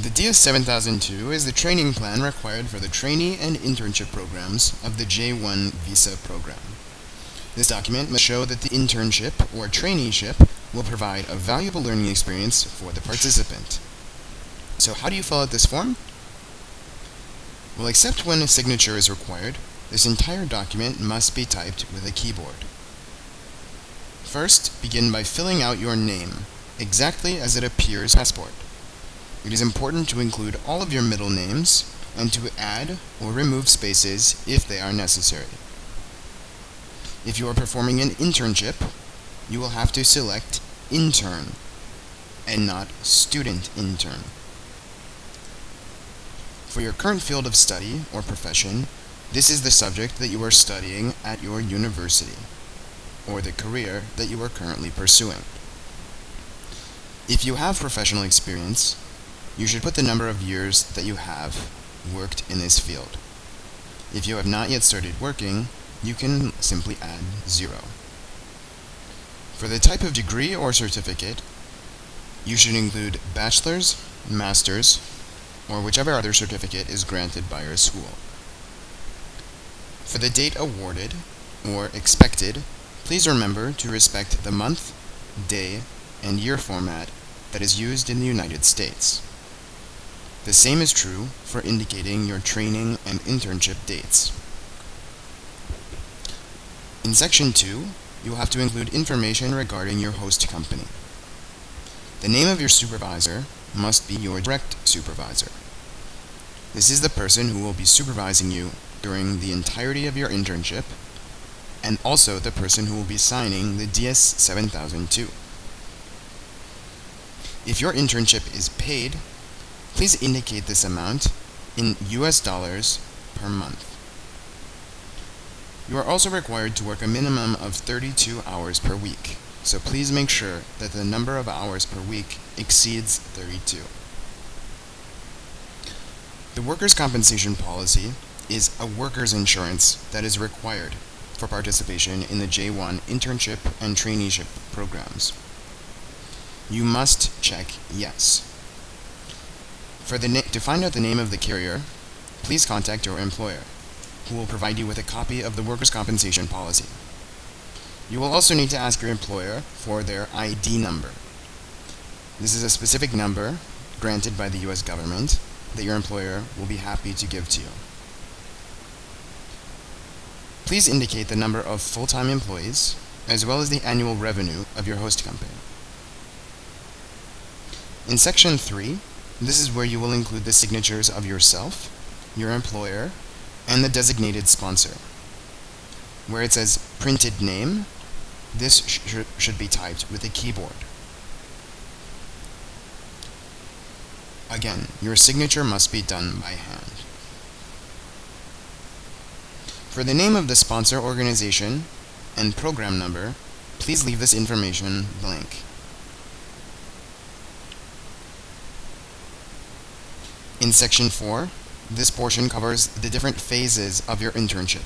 The DS-7002 is the training plan required for the trainee and internship programs of the J-1 visa program. This document must show that the internship or traineeship will provide a valuable learning experience for the participant. So how do you fill out this form? Well, except when a signature is required, this entire document must be typed with a keyboard. First, begin by filling out your name, exactly as it appears on your passport. It is important to include all of your middle names and to add or remove spaces if they are necessary. If you are performing an internship, you will have to select intern and not student intern. For your current field of study or profession, this is the subject that you are studying at your university, or the career that you are currently pursuing. If you have professional experience, you should put the number of years that you have worked in this field. If you have not yet started working, you can simply add 0. For the type of degree or certificate, you should include bachelor's, master's, or whichever other certificate is granted by your school. For the date awarded, or expected, please remember to respect the month, day, and year format that is used in the United States. The same is true for indicating your training and internship dates. In Section 2, you will have to include information regarding your host company. The name of your supervisor must be your direct supervisor. This is the person who will be supervising you during the entirety of your internship, and also the person who will be signing the DS-7002. If your internship is paid, please indicate this amount in US dollars per month. You are also required to work a minimum of 32 hours per week, so please make sure that the number of hours per week exceeds 32. The workers' compensation policy is a workers' insurance that is required for participation in the J-1 internship and traineeship programs. You must check yes. To find out the name of the carrier, please contact your employer, who will provide you with a copy of the workers' compensation policy. You will also need to ask your employer for their ID number. This is a specific number granted by the US government that your employer will be happy to give to you. Please indicate the number of full-time employees, as well as the annual revenue of your host company. In Section 3, this is where you will include the signatures of yourself, your employer, and the designated sponsor. Where it says printed name, this should be typed with a keyboard. Again, your signature must be done by hand. For the name of the sponsor organization and program number, please leave this information blank. In Section 4, this portion covers the different phases of your internship.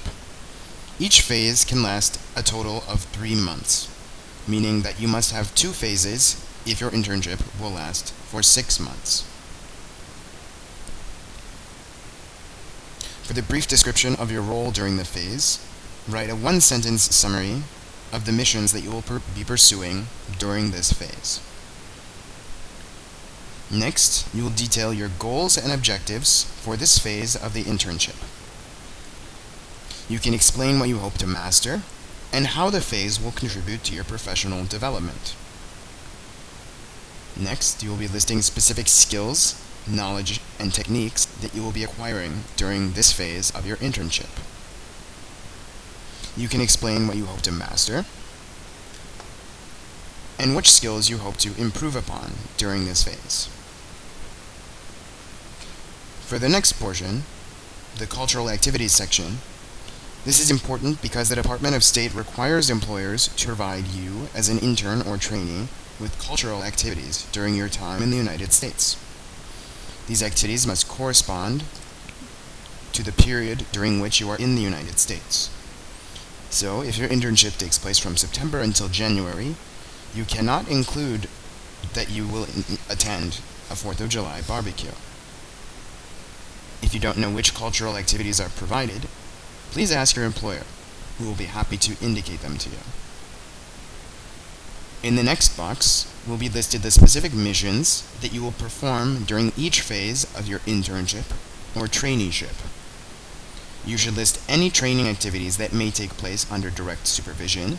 Each phase can last a total of 3 months, meaning that you must have 2 phases if your internship will last for 6 months. For the brief description of your role during the phase, write a 1-sentence summary of the missions that you will be pursuing during this phase. Next, you will detail your goals and objectives for this phase of the internship. You can explain what you hope to master and how the phase will contribute to your professional development. Next, you will be listing specific skills, knowledge, and techniques that you will be acquiring during this phase of your internship. You can explain what you hope to master and which skills you hope to improve upon during this phase. For the next portion, the cultural activities section, this is important because the Department of State requires employers to provide you, as an intern or trainee, with cultural activities during your time in the United States. These activities must correspond to the period during which you are in the United States. So, if your internship takes place from September until January, you cannot include that you will attend a 4th of July barbecue. If you don't know which cultural activities are provided, please ask your employer, who will be happy to indicate them to you. In the next box will be listed the specific missions that you will perform during each phase of your internship or traineeship. You should list any training activities that may take place under direct supervision,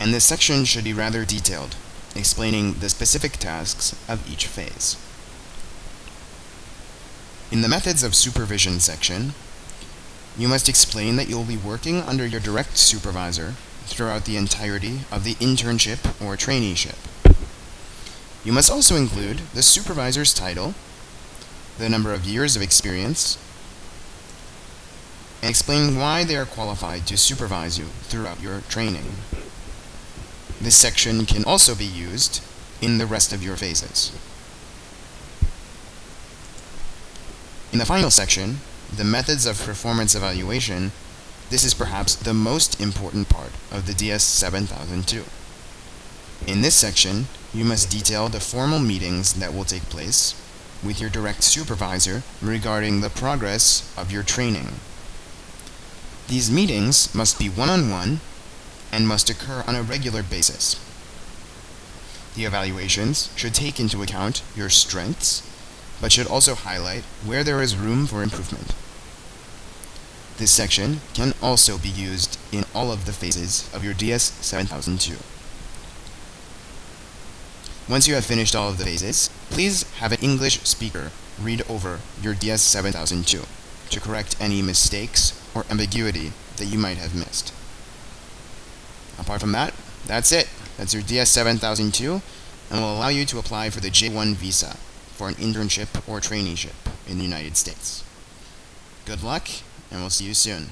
and this section should be rather detailed, explaining the specific tasks of each phase. In the Methods of Supervision section, you must explain that you will be working under your direct supervisor throughout the entirety of the internship or traineeship. You must also include the supervisor's title, the number of years of experience, and explain why they are qualified to supervise you throughout your training. This section can also be used in the rest of your phases. In the final section, the Methods of Performance Evaluation, this is perhaps the most important part of the DS-7002. In this section, you must detail the formal meetings that will take place with your direct supervisor regarding the progress of your training. These meetings must be one-on-one and must occur on a regular basis. The evaluations should take into account your strengths, but should also highlight where there is room for improvement. This section can also be used in all of the phases of your DS-7002. Once you have finished all of the phases, please have an English speaker read over your DS-7002 to correct any mistakes or ambiguity that you might have missed. Apart from that, that's it. That's your DS-7002, and will allow you to apply for the J-1 visa for an internship or traineeship in the United States. Good luck, and we'll see you soon.